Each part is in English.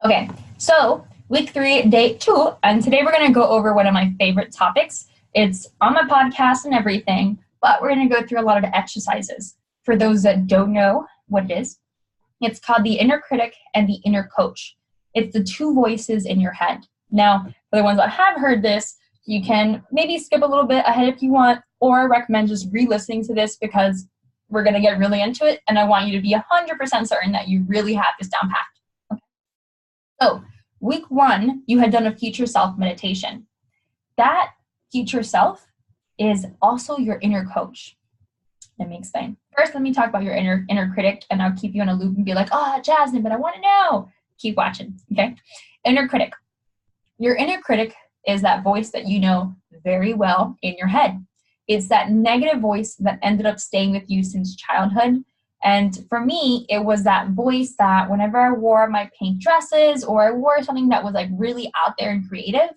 Okay, so week 3, day 2, and today we're going to go over one of my favorite topics. It's on my podcast and everything, but we're going to go through a lot of the exercises. For those that don't know what it is, it's called the inner critic and the inner coach. It's the two voices in your head. Now, for the ones that have heard this, you can maybe skip a little bit ahead if you want, or I recommend just re-listening to this because we're going to get really into it, and I want you to be 100% certain that you really have this down packed. So, week 1, you had done a future self meditation. That future self is also your inner coach. Let me explain. First, let me talk about your inner critic, and I'll keep you in a loop and be like, oh, Jasmine, but I want to know. Keep watching, okay? Inner critic. Your inner critic is that voice that you know very well in your head. It's that negative voice that ended up staying with you since childhood. And for me, it was that voice that whenever I wore my pink dresses or I wore something that was like really out there and creative,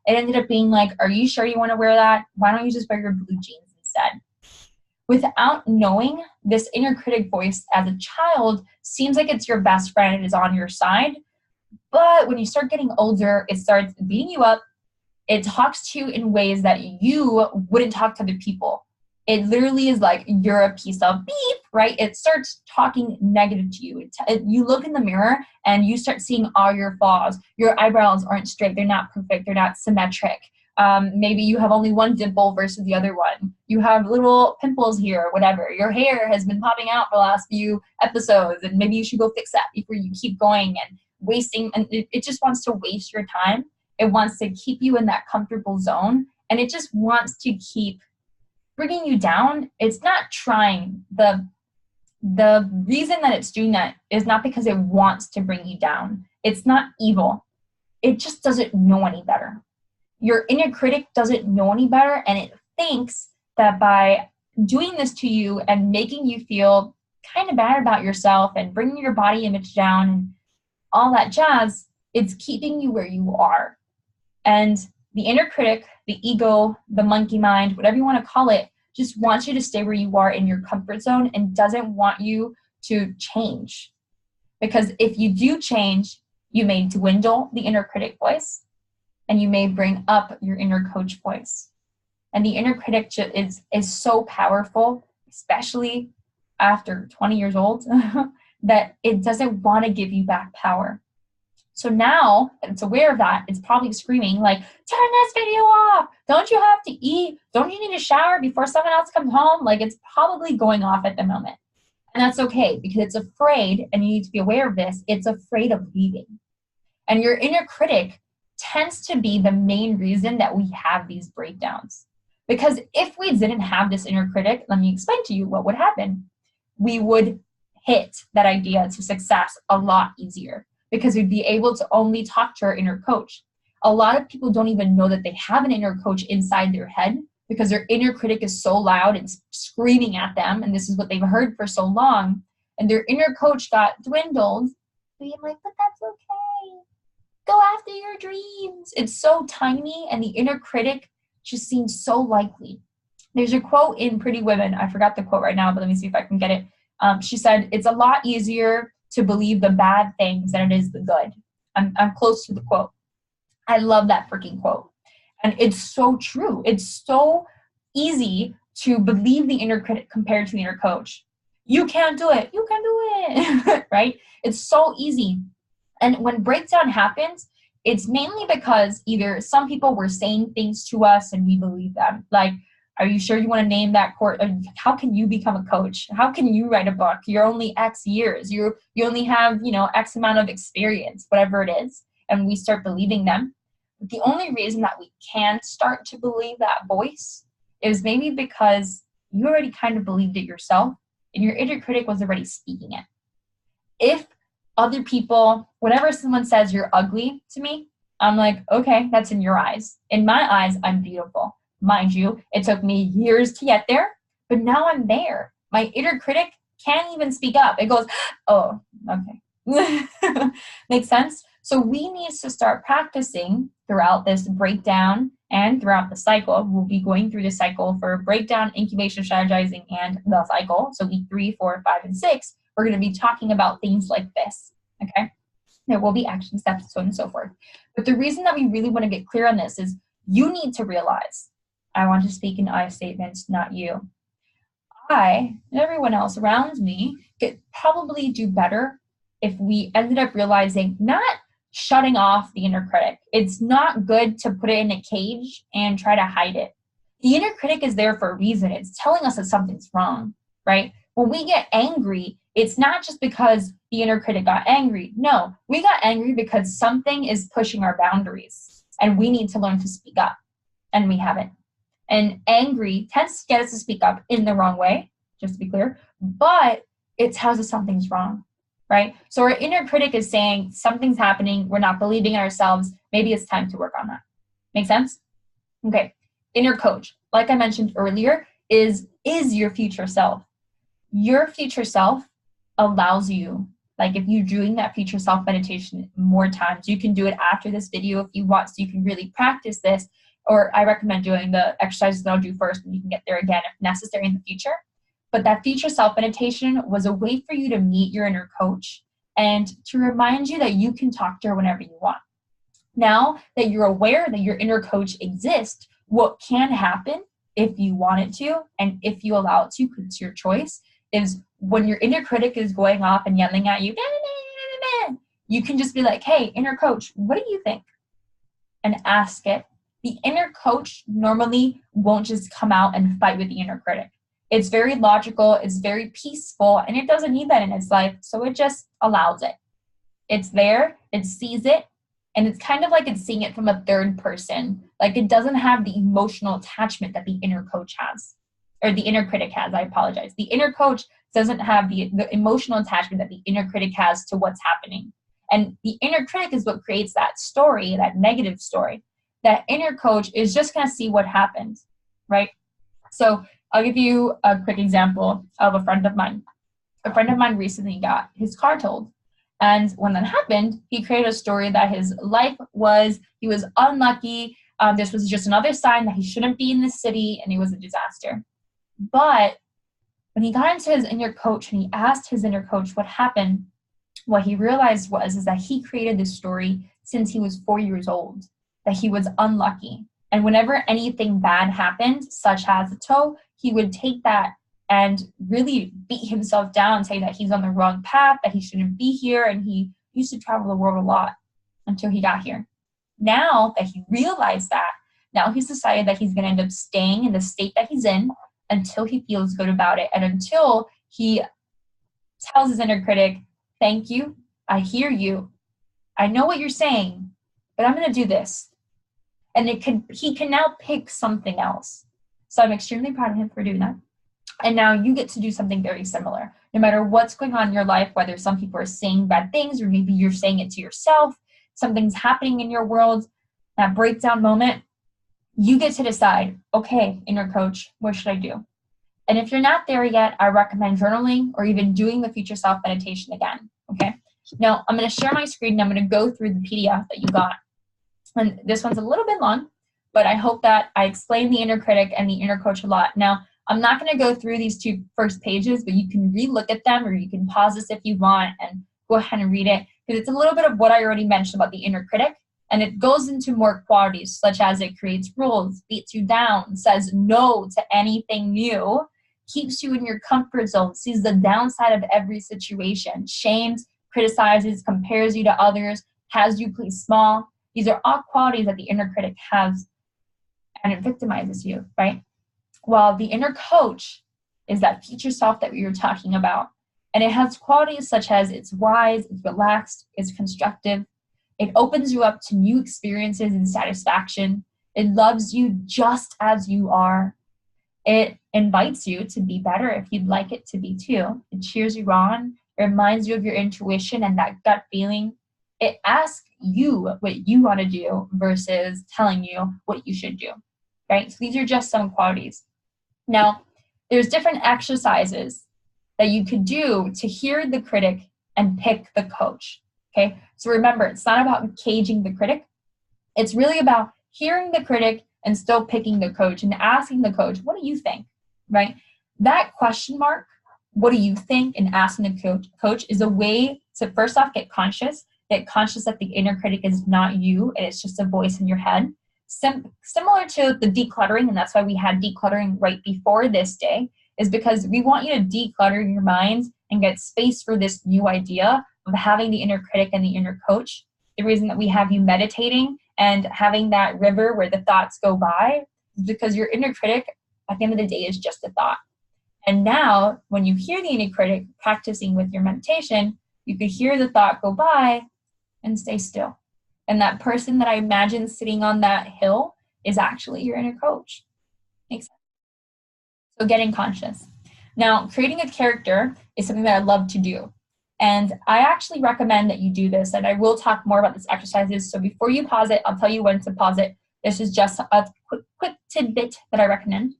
it ended up being like, are you sure you want to wear that? Why don't you just wear your blue jeans instead? Without knowing, this inner critic voice as a child seems like it's your best friend, it is on your side. But when you start getting older, it starts beating you up. It talks to you in ways that you wouldn't talk to other people. It literally is like, you're a piece of beef, right? It starts talking negative to you. You look in the mirror and you start seeing all your flaws. Your eyebrows aren't straight. They're not perfect. They're not symmetric. Maybe you have only one dimple versus the other one. You have little pimples here or whatever. Your hair has been popping out for the last few episodes, and maybe you should go fix that before you keep going and wasting. And it just wants to waste your time. It wants to keep you in that comfortable zone, and it just wants to keep bringing you down. It's not trying. The reason that it's doing that is not because it wants to bring you down. It's not evil. It just doesn't know any better. Your inner critic doesn't know any better, and it thinks that by doing this to you and making you feel kind of bad about yourself and bringing your body image down and all that jazz, it's keeping you where you are. And the inner critic, the ego, the monkey mind, whatever you want to call it, just wants you to stay where you are in your comfort zone and doesn't want you to change. Because if you do change, you may dwindle the inner critic voice and you may bring up your inner coach voice. And the inner critic is so powerful, especially after 20 years old, that it doesn't want to give you back power. So now that it's aware of that, it's probably screaming like, turn this video off. Don't you have to eat? Don't you need a shower before someone else comes home? Like, it's probably going off at the moment. And that's okay because it's afraid, and you need to be aware of this, it's afraid of leaving. And your inner critic tends to be the main reason that we have these breakdowns. Because if we didn't have this inner critic, let me explain to you what would happen. We would hit that idea to success a lot easier, because we'd be able to only talk to our inner coach. A lot of people don't even know that they have an inner coach inside their head because their inner critic is so loud and screaming at them, and this is what they've heard for so long, and their inner coach got dwindled. Being like, but that's okay. Go after your dreams. It's so tiny, and the inner critic just seems so likely. There's a quote in Pretty Women. I forgot the quote right now, but let me see if I can get it. She said, it's a lot easier to believe the bad things than it is the good. I'm close to the quote. I love that freaking quote. And it's so true. It's so easy to believe the inner critic compared to the inner coach. You can't do it. You can do it. Right? It's so easy. And when breakdown happens, it's mainly because either some people were saying things to us and we believe them. Like, are you sure you want to name that course? How can you become a coach? How can you write a book? You're only X years. You only have, X amount of experience, whatever it is. And we start believing them. But the only reason that we can start to believe that voice is maybe because you already kind of believed it yourself and your inner critic was already speaking it. If other people, whenever someone says you're ugly to me, I'm like, okay, that's in your eyes. In my eyes, I'm beautiful. Mind you, it took me years to get there, but now I'm there. My inner critic can't even speak up. It goes, oh, okay. Makes sense? So we need to start practicing throughout this breakdown and throughout the cycle. We'll be going through the cycle for breakdown, incubation, strategizing, and the cycle. So week 3, 4, 5, and 6, we're going to be talking about things like this, okay? There will be action steps, so on and so forth. But the reason that we really want to get clear on this is you need to realize, I want to speak in I statements, not you. I and everyone else around me could probably do better if we ended up realizing not shutting off the inner critic. It's not good to put it in a cage and try to hide it. The inner critic is there for a reason. It's telling us that something's wrong, right? When we get angry, it's not just because the inner critic got angry. No, we got angry because something is pushing our boundaries and we need to learn to speak up, and we haven't. And angry tends to get us to speak up in the wrong way, just to be clear, but it tells us something's wrong, right? So our inner critic is saying something's happening, we're not believing in ourselves, maybe it's time to work on that. Make sense? Okay, inner coach, like I mentioned earlier, is your future self. Your future self allows you, like if you're doing that future self meditation more times, you can do it after this video if you want, so you can really practice this. Or I recommend doing the exercises that I'll do first, and you can get there again if necessary in the future. But that future self meditation was a way for you to meet your inner coach and to remind you that you can talk to her whenever you want. Now that you're aware that your inner coach exists, what can happen if you want it to, and if you allow it to, because it's your choice, is when your inner critic is going off and yelling at you, you can just be like, hey, inner coach, what do you think? And ask it. The inner coach normally won't just come out and fight with the inner critic. It's very logical, it's very peaceful, and it doesn't need that in its life, so it just allows it. It's there, it sees it, and it's kind of like it's seeing it from a third person. Like it doesn't have the emotional attachment that the inner coach has, or the inner critic has, I apologize. The inner coach doesn't have the emotional attachment that the inner critic has to what's happening. And the inner critic is what creates that story, that negative story. That inner coach is just going to see what happens, right? So I'll give you a quick example of a friend of mine. A friend of mine recently got his car towed. And when that happened, he created a story that his life was, he was unlucky. This was just another sign that he shouldn't be in this city, and it was a disaster. But when he got into his inner coach and he asked his inner coach what happened, what he realized is that he created this story since he was 4 years old, that he was unlucky. And whenever anything bad happened, such as a tow, he would take that and really beat himself down and say that he's on the wrong path, that he shouldn't be here. And he used to travel the world a lot until he got here. Now that he realized that, now he's decided that he's going to end up staying in the state that he's in until he feels good about it, and until he tells his inner critic, thank you, I hear you, I know what you're saying, but I'm going to do this. And he can now pick something else. So I'm extremely proud of him for doing that. And now you get to do something very similar. No matter what's going on in your life, whether some people are saying bad things, or maybe you're saying it to yourself, something's happening in your world, that breakdown moment, you get to decide, okay, inner coach, what should I do? And if you're not there yet, I recommend journaling or even doing the future self meditation again, okay? Now, I'm going to share my screen and I'm going to go through the PDF that you got. And this one's a little bit long, but I hope that I explained the inner critic and the inner coach a lot. Now, I'm not going to go through these two first pages, but you can re-look at them, or you can pause this if you want and go ahead and read it, because it's a little bit of what I already mentioned about the inner critic. And it goes into more qualities, such as it creates rules, beats you down, says no to anything new, keeps you in your comfort zone, sees the downside of every situation, shames, criticizes, compares you to others, has you play small. These are all qualities that the inner critic has, and it victimizes you, right? While the inner coach is that future self that we were talking about. And it has qualities such as it's wise, it's relaxed, it's constructive. It opens you up to new experiences and satisfaction. It loves you just as you are. It invites you to be better if you'd like it to be too. It cheers you on. It reminds you of your intuition and that gut feeling. It asks you what you want to do versus telling you what you should do, right? So these are just some qualities. Now, there's different exercises that you could do to hear the critic and pick the coach, okay? So remember, it's not about caging the critic. It's really about hearing the critic and still picking the coach and asking the coach, what do you think, right? That question mark, what do you think, and asking the coach is a way to first off get conscious get conscious that the inner critic is not you and it's just a voice in your head. Similar to the decluttering, and that's why we had decluttering right before this day, is because we want you to declutter your mind and get space for this new idea of having the inner critic and the inner coach. The reason that we have you meditating and having that river where the thoughts go by is because your inner critic, at the end of the day, is just a thought. And now, when you hear the inner critic practicing with your meditation, you could hear the thought go by and stay still. And that person that I imagine sitting on that hill is actually your inner coach. Makes sense? So getting conscious. Now, creating a character is something that I love to do. And I actually recommend that you do this. And I will talk more about these exercises. So before you pause it, I'll tell you when to pause it. This is just a quick tidbit that I recommend.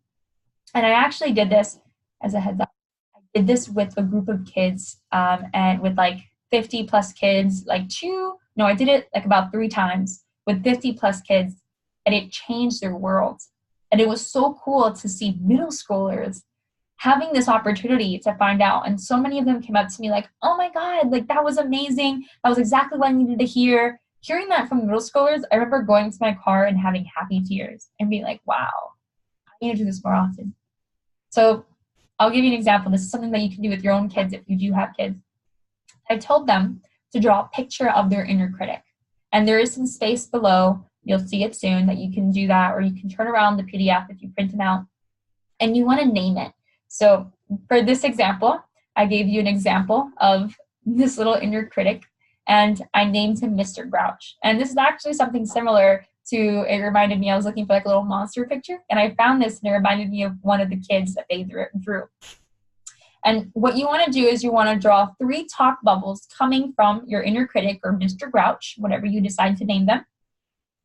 And I actually did this as a heads up. I did this with a group of kids and with like 50 plus kids, I did it like about 3 times with 50 plus kids, and it changed their world. And it was so cool to see middle schoolers having this opportunity to find out. And so many of them came up to me like, oh my God, like that was amazing. That was exactly what I needed to hear. Hearing that from middle schoolers, I remember going to my car and having happy tears and being like, wow, I need to do this more often. So I'll give you an example. This is something that you can do with your own kids if you do have kids. I told them to draw a picture of their inner critic. And there is some space below. You'll see it soon that you can do that, or you can turn around the PDF if you print it out. And you want to name it. So for this example, I gave you an example of this little inner critic, and I named him Mr. Grouch. And this is actually something similar to, it reminded me, I was looking for like a little monster picture, and I found this, and it reminded me of one of the kids that they drew. And what you want to do is you want to draw 3 talk bubbles coming from your inner critic or Mr. Grouch, whatever you decide to name them,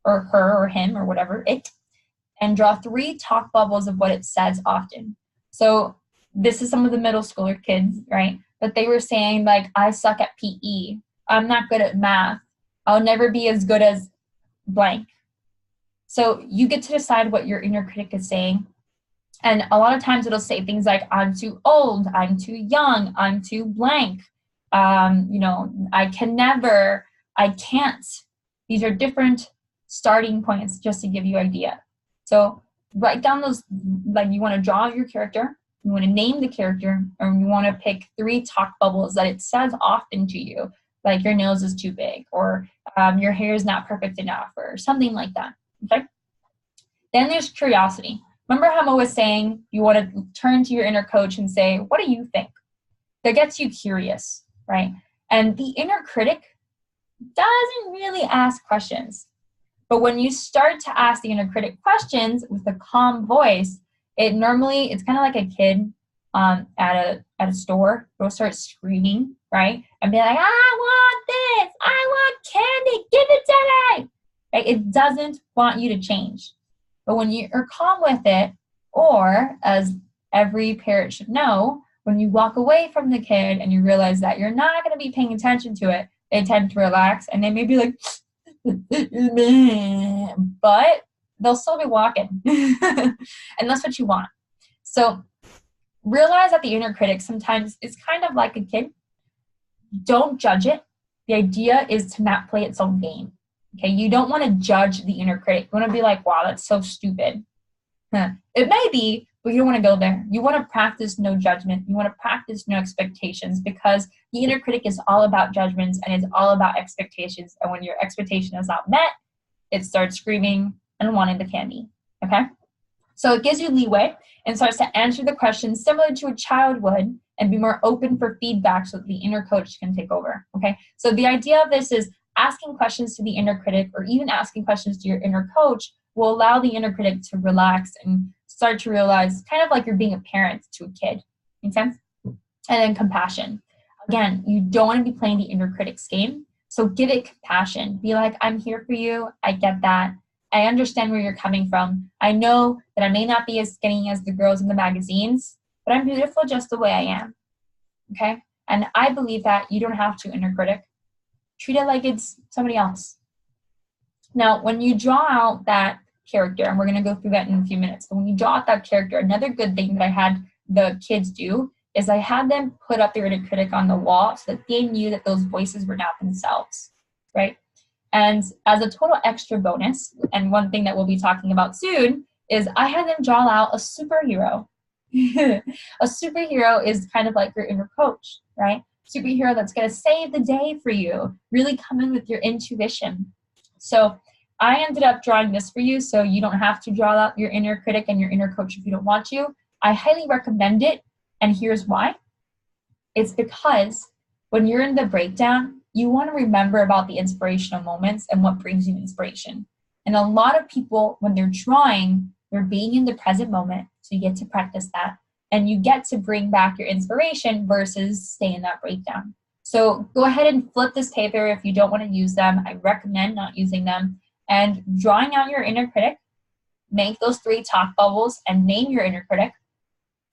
or her or him or whatever, it, and draw 3 talk bubbles of what it says often. So this is some of the middle schooler kids, right? But they were saying like, I suck at PE. I'm not good at math. I'll never be as good as blank. So you get to decide what your inner critic is saying. And a lot of times it'll say things like, I'm too old, I'm too young, I'm too blank. I can never, I can't. These are different starting points just to give you an idea. So write down those, like you want to draw your character, you want to name the character, or you want to pick 3 talk bubbles that it says often to you, like your nose is too big, or your hair is not perfect enough, or something like that, okay? Then there's curiosity. Remember how Mo was saying you want to turn to your inner coach and say, what do you think? That gets you curious, right? And the inner critic doesn't really ask questions. But when you start to ask the inner critic questions with a calm voice, it's kind of like a kid at a store. They'll start screaming, right? And be like, I want this, I want candy, give it to me. Right? It doesn't want you to change. But when you're calm with it, or as every parent should know, when you walk away from the kid and you realize that you're not going to be paying attention to it, they tend to relax and they may be like, but they'll still be walking. And that's what you want. So realize that the inner critic sometimes is kind of like a kid. Don't judge it. The idea is to not play its own game. Okay, you don't want to judge the inner critic. You want to be like, wow, that's so stupid. It may be, but you don't want to go there. You want to practice no judgment. You want to practice no expectations, because the inner critic is all about judgments and it's all about expectations. And when your expectation is not met, it starts screaming and wanting the candy. Okay? So it gives you leeway and starts to answer the questions similar to a child would and be more open for feedback so that the inner coach can take over. Okay? So the idea of this is asking questions to the inner critic, or even asking questions to your inner coach, will allow the inner critic to relax and start to realize, kind of like you're being a parent to a kid. Make sense? And then compassion. Again, you don't want to be playing the inner critic's game, so give it compassion. Be like, I'm here for you. I get that. I understand where you're coming from. I know that I may not be as skinny as the girls in the magazines, but I'm beautiful just the way I am. Okay? And I believe that you don't have to inner critic. Treat it like it's somebody else. Now, when you draw out that character, and we're going to go through that in a few minutes, but when you draw out that character, another good thing that I had the kids do is I had them put up their inner critic on the wall so that they knew that those voices were not themselves. right? And as a total extra bonus, and one thing that we'll be talking about soon, is I had them draw out a superhero. A superhero is kind of like your inner coach, right? Superhero that's going to save the day for you, really come in with your intuition. So I ended up drawing this for you, so you don't have to draw out your inner critic and your inner coach if you don't want to. I highly recommend it, and here's why. It's because when you're in the breakdown, you want to remember about the inspirational moments and what brings you inspiration. And a lot of people, when they're drawing, they're being in the present moment, so you get to practice that. And you get to bring back your inspiration versus stay in that breakdown. So go ahead and flip this paper if you don't want to use them. I recommend not using them. And drawing out your inner critic, make those 3 talk bubbles and name your inner critic.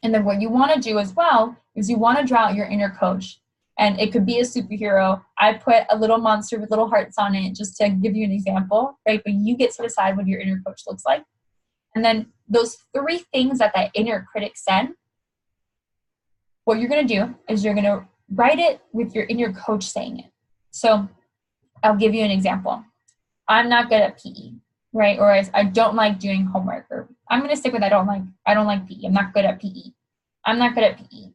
And then what you want to do as well is you want to draw out your inner coach. And it could be a superhero. I put a little monster with little hearts on it just to give you an example, right? But you get to decide what your inner coach looks like. And then those 3 things that inner critic said, what you're going to do is you're going to write it with your inner coach saying it. So I'll give you an example. I'm not good at PE, right? Or I don't like doing homework. Or I'm going to stick with I don't like PE. I'm not good at PE. I'm not good at PE.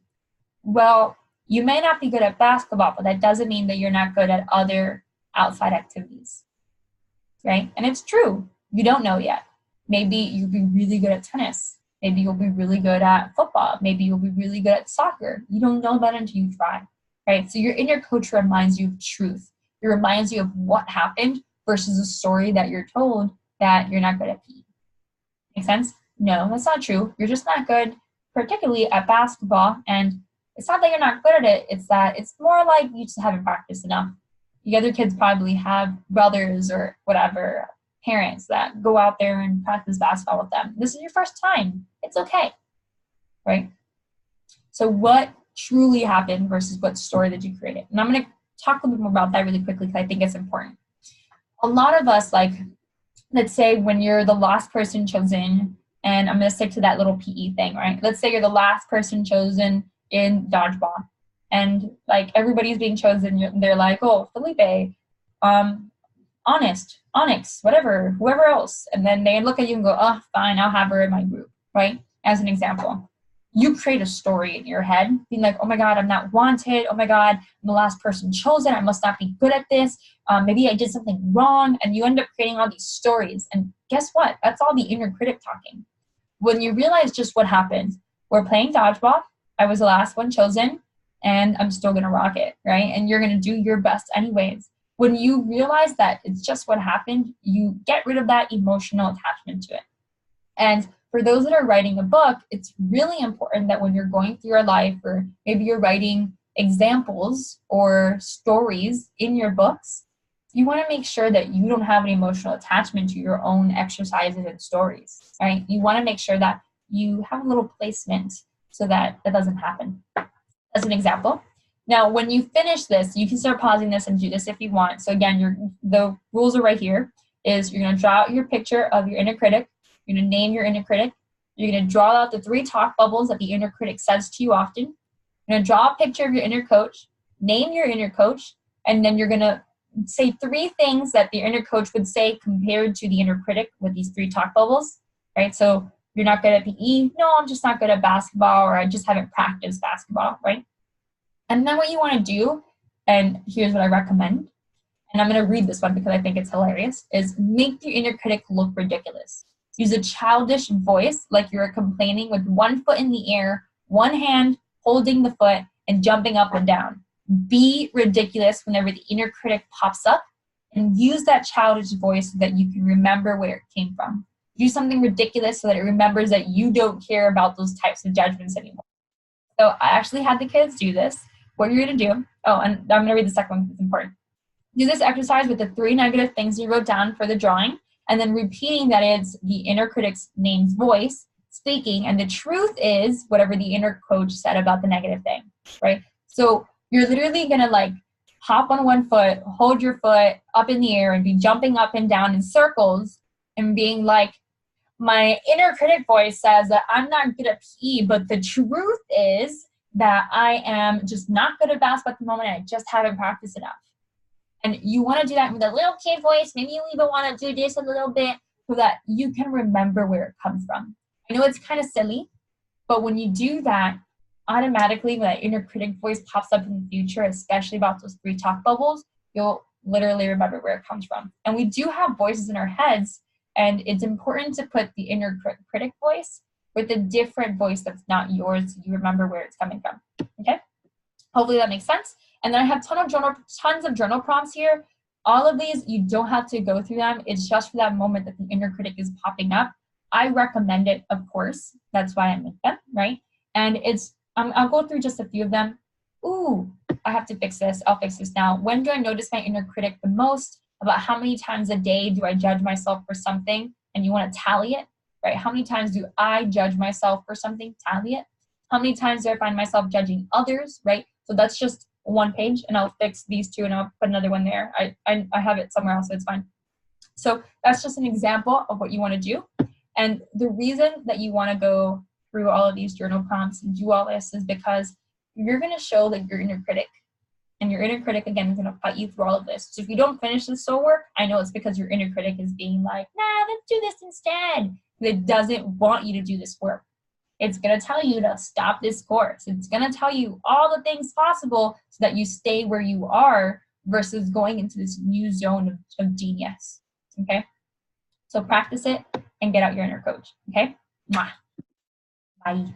Well, you may not be good at basketball, but that doesn't mean that you're not good at other outside activities, right? And it's true. You don't know yet. Maybe you'll be really good at tennis. Maybe you'll be really good at football. Maybe you'll be really good at soccer. You don't know that until you try, right? So your inner coach reminds you of truth. It reminds you of what happened versus a story that you're told that you're not good at PE. Make sense? No, that's not true. You're just not good, particularly at basketball. And it's not that you're not good at it. It's that it's more like you just haven't practiced enough. The other kids probably have brothers or whatever, parents that go out there and practice basketball with them. This is your first time. It's okay, right? So what truly happened versus what story did you create? And I'm going to talk a little bit more about that really quickly because I think it's important. A lot of us, like, let's say when you're the last person chosen, and I'm going to stick to that little PE thing, right? Let's say you're the last person chosen in dodgeball, and like everybody's being chosen. They're like, oh, Felipe, Onyx, whatever, whoever else. And then they look at you and go, oh, fine, I'll have her in my group, right? As an example. You create a story in your head, being like, oh my God, I'm not wanted. Oh my God, I'm the last person chosen. I must not be good at this. Maybe I did something wrong. And you end up creating all these stories. And guess what? That's all the inner critic talking. When you realize just what happened, we're playing dodgeball. I was the last one chosen, and I'm still going to rock it, right? And you're going to do your best anyways. When you realize that it's just what happened, you get rid of that emotional attachment to it. And for those that are writing a book, it's really important that when you're going through your life, or maybe you're writing examples or stories in your books, you want to make sure that you don't have an emotional attachment to your own exercises and stories, right? You want to make sure that you have a little placement so that that doesn't happen. As an example. Now, when you finish this, you can start pausing this and do this if you want. So again, the rules are right here. Is you're going to draw out your picture of your inner critic. You're going to name your inner critic. You're going to draw out the 3 talk bubbles that the inner critic says to you often. You're going to draw a picture of your inner coach, name your inner coach, and then you're going to say 3 things that the inner coach would say compared to the inner critic with these 3 talk bubbles, right? So you're not good at PE. No, I'm just not good at basketball, or I just haven't practiced basketball, right? And then what you want to do, and here's what I recommend, and I'm going to read this one because I think it's hilarious, is make your inner critic look ridiculous. Use a childish voice like you're complaining with 1 foot in the air, 1 hand holding the foot, and jumping up and down. Be ridiculous whenever the inner critic pops up, and use that childish voice so that you can remember where it came from. Do something ridiculous so that it remembers that you don't care about those types of judgments anymore. So I actually had the kids do this. What you're going to do, oh, and I'm going to read the second one because it's important. Do this exercise with the 3 negative things you wrote down for the drawing, and then repeating that it's the inner critic's name's voice speaking, and the truth is whatever the inner coach said about the negative thing, right? So you're literally going to like hop on 1 foot, hold your foot up in the air, and be jumping up and down in circles and being like, my inner critic voice says that I'm not good at PE, but the truth is that I am just not good at basketball at the moment, and I just haven't practiced enough. And you want to do that with a little kid voice. Maybe you even want to do this a little bit so that you can remember where it comes from. I know it's kind of silly, but when you do that, automatically when that inner critic voice pops up in the future, especially about those 3 talk bubbles, you'll literally remember where it comes from. And we do have voices in our heads, and it's important to put the inner critic voice with a different voice that's not yours, so you remember where it's coming from. Okay? Hopefully that makes sense. And then I have tons of journal prompts here. All of these, you don't have to go through them. It's just for that moment that the inner critic is popping up. I recommend it, of course. That's why I make them, right? And it's, I'll go through just a few of them. Ooh, I have to fix this. I'll fix this now. When do I notice my inner critic the most? About how many times a day do I judge myself for something? And you want to tally it, right? How many times do I judge myself for something? Tally it. How many times do I find myself judging others, right? So that's just one page, and I'll fix these 2 and I'll put another one there. I have it somewhere else, so it's fine. So that's just an example of what you want to do. And the reason that you want to go through all of these journal prompts and do all this is because you're going to show that your inner critic, and your inner critic, again, is going to fight you through all of this. So if you don't finish this soul work, I know it's because your inner critic is being like, nah, let's do this instead. It doesn't want you to do this work. It's going to tell you to stop this course. It's going to tell you all the things possible so that you stay where you are versus going into this new zone of genius. Okay? So practice it and get out your inner coach. Okay? Mwah. Bye.